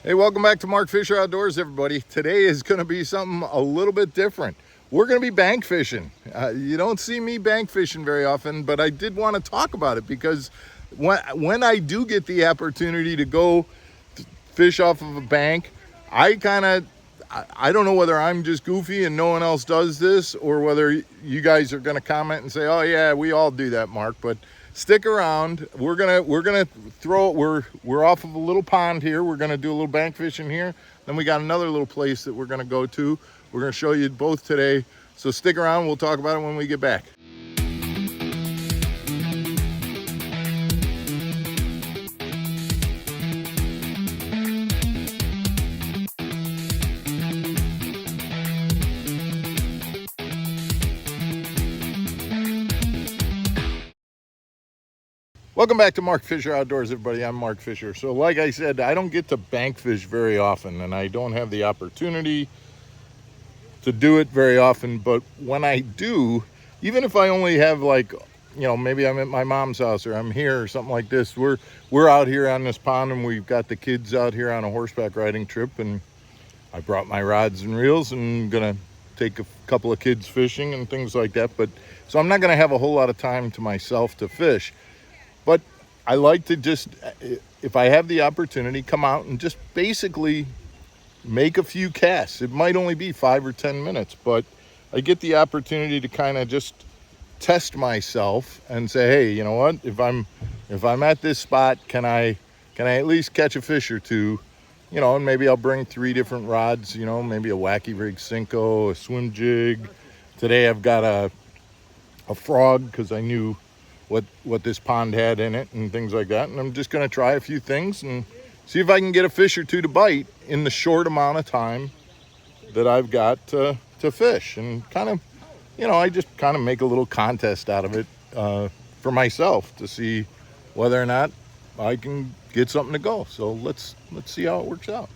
Hey, welcome back to Mark Fisher Outdoors, everybody. Today is going to be something a little bit different. We're going to be bank fishing. You don't see me bank fishing very often, but I did want to talk about it because when I do get the opportunity to go fish off of a bank, I don't know whether I'm just goofy and no one else does this, or whether you guys are going to comment and say, "Oh yeah, we all do that, Mark." But stick around. We're gonna throw it. We're off of a little pond here. We're gonna do a little bank fishing here. Then we got another little place that we're gonna go to. We're gonna show you both today. So stick around. We'll talk about it when we get back. Welcome back to Mark Fisher Outdoors, everybody. I'm Mark Fisher. So like I said, I don't get to bank fish very often, and I don't have the opportunity to do it very often. But when I do, even if I only have maybe I'm at my mom's house or I'm here or something like this, we're out here on this pond and we've got the kids out here on a horseback riding trip, and I brought my rods and reels and I'm gonna take a couple of kids fishing and things like that. But so I'm not gonna have a whole lot of time to myself to fish. But I like to just, if I have the opportunity, come out and just basically make a few casts. It might only be 5 or 10 minutes, but I get the opportunity to kind of just test myself and say, hey, you know what? If I'm at this spot, can I at least catch a fish or two? You know, and maybe I'll bring 3 different rods. You know, maybe a wacky rig Senko, a swim jig. Today I've got a frog because I knew what this pond had in it and things like that, and I'm just going to try a few things and see if I can get a fish or two to bite in the short amount of time that I've got to fish. And kind of, you know, I just kind of make a little contest out of it for myself to see whether or not I can get something to go. So let's see how it works out.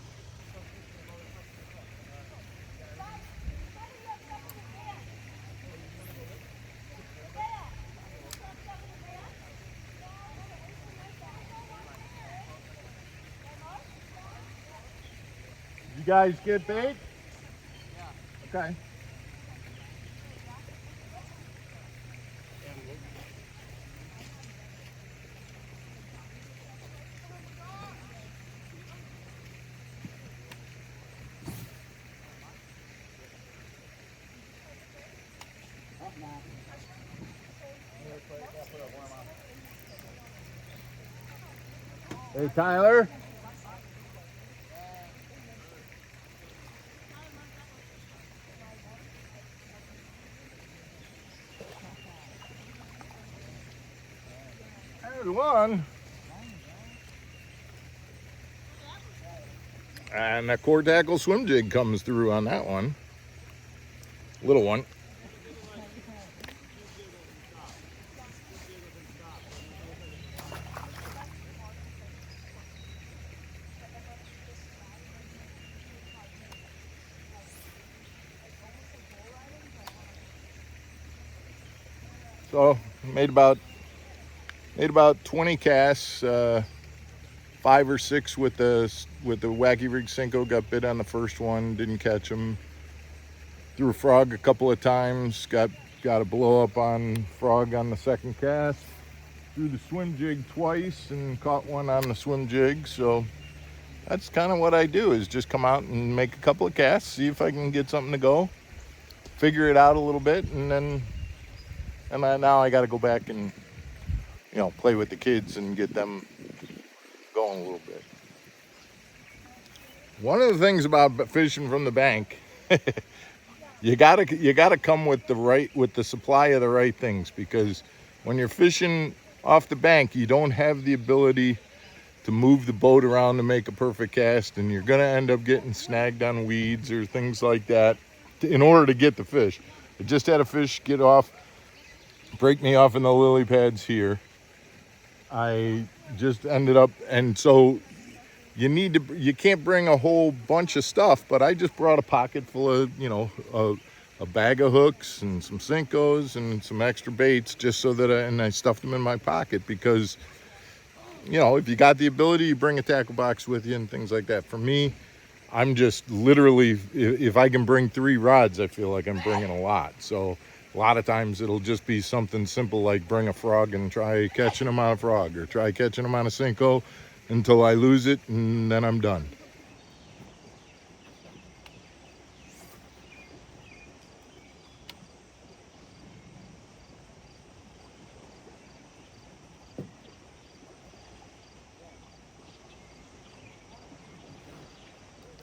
You guys get bait? Yeah. Okay. Hey, Tyler. There's one. And a core tackle swim jig comes through on that one. Little one. So made about 20 casts, 5 or 6 with the wacky rig Senko. Got bit on the first one, didn't catch him. Threw a frog a couple of times, got a blow up on frog on the second cast. Threw the swim jig twice and caught one on the swim jig. So that's kind of what I do, is just come out and make a couple of casts, see if I can get something to go, figure it out a little bit, and now I got to go back and, you know, play with the kids and get them going a little bit. One of the things about fishing from the bank, you gotta come with the supply of the right things, because when you're fishing off the bank, you don't have the ability to move the boat around to make a perfect cast, and you're gonna end up getting snagged on weeds or things like that in order to get the fish. I just had a fish break me off in the lily pads here. I just ended up, and so you can't bring a whole bunch of stuff, but I just brought a pocket full of, you know, a bag of hooks and some Senkos and some extra baits, just so that I stuffed them in my pocket, because you know, if you got the ability, you bring a tackle box with you and things like that. For me, I'm just literally, if I can bring 3 rods, I feel like I'm bringing a lot. So a lot of times it'll just be something simple like bring a frog and try catching them on a frog, or try catching them on a Senko until I lose it, and then I'm done.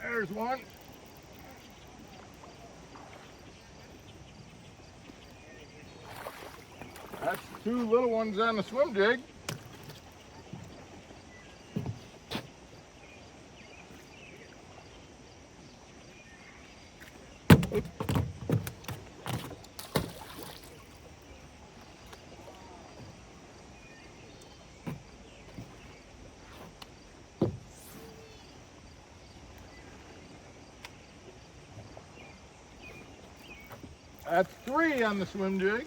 There's one. That's 2 little ones on the swim jig. That's 3 on the swim jig.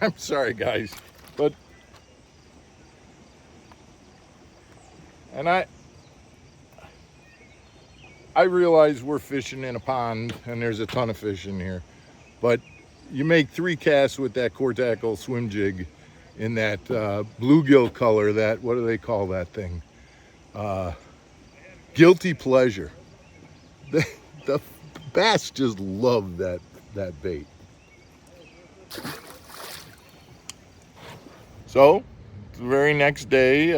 I'm sorry, guys, but and I realize we're fishing in a pond and there's a ton of fish in here, but you make 3 casts with that core tackle swim jig in that bluegill color. That, what do they call that thing? Guilty pleasure. The bass just love that bait. So the very next day,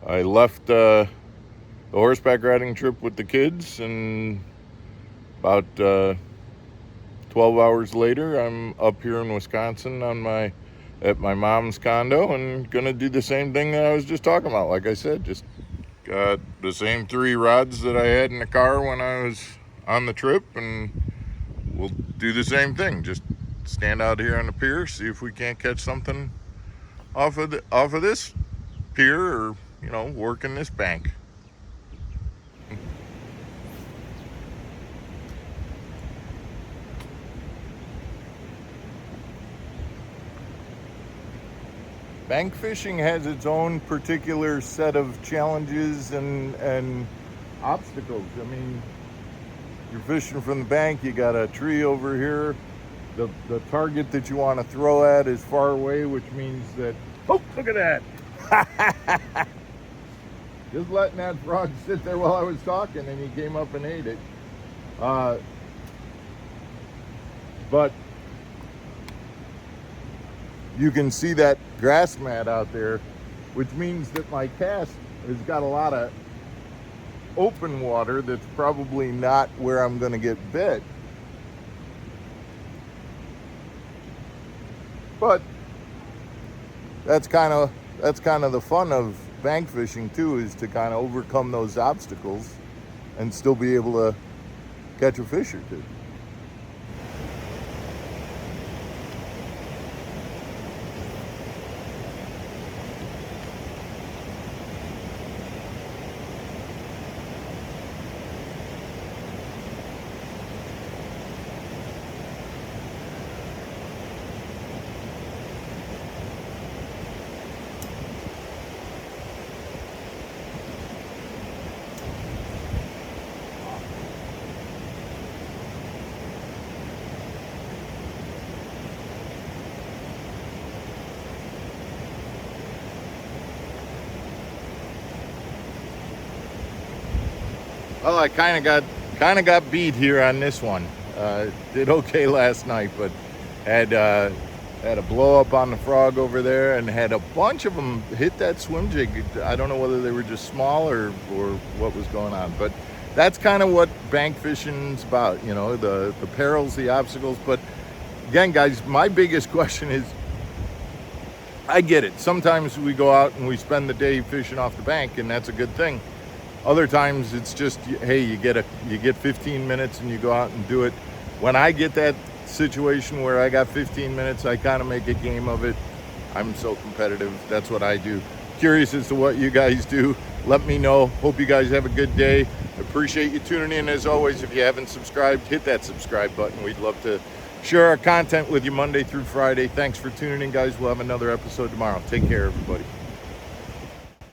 I left the horseback riding trip with the kids, and about 12 hours later, I'm up here in Wisconsin at my mom's condo, and gonna do the same thing that I was just talking about. Like I said, just got the same 3 rods that I had in the car when I was on the trip, and we'll do the same thing. Just stand out here on the pier, see if we can't catch something off of this pier, or, you know, working this bank. Bank fishing has its own particular set of challenges and obstacles. I mean, you're fishing from the bank, you got a tree over here. The target that you want to throw at is far away, which means that, oh, look at that. Just letting that frog sit there while I was talking, and he came up and ate it. But you can see that grass mat out there, which means that my cast has got a lot of open water that's probably not where I'm going to get bit. But that's kind of the fun of bank fishing too, is to kind of overcome those obstacles and still be able to catch a fish or 2. Well, I kind of got beat here on this one. Did okay last night, but had a blow up on the frog over there, and had a bunch of them hit that swim jig. I don't know whether they were just small or what was going on, but that's kind of what bank fishing's about, you know, the perils, the obstacles. But again, guys, my biggest question is, I get it. Sometimes we go out and we spend the day fishing off the bank, and that's a good thing. Other times it's just, hey, you get 15 minutes and you go out and do it. When I get that situation where I got 15 minutes, I kind of make a game of it. I'm so competitive. That's what I do. Curious as to what you guys do. Let me know. Hope you guys have a good day. Appreciate you tuning in. As always, if you haven't subscribed, hit that subscribe button. We'd love to share our content with you Monday through Friday. Thanks for tuning in, guys. We'll have another episode tomorrow. Take care, everybody.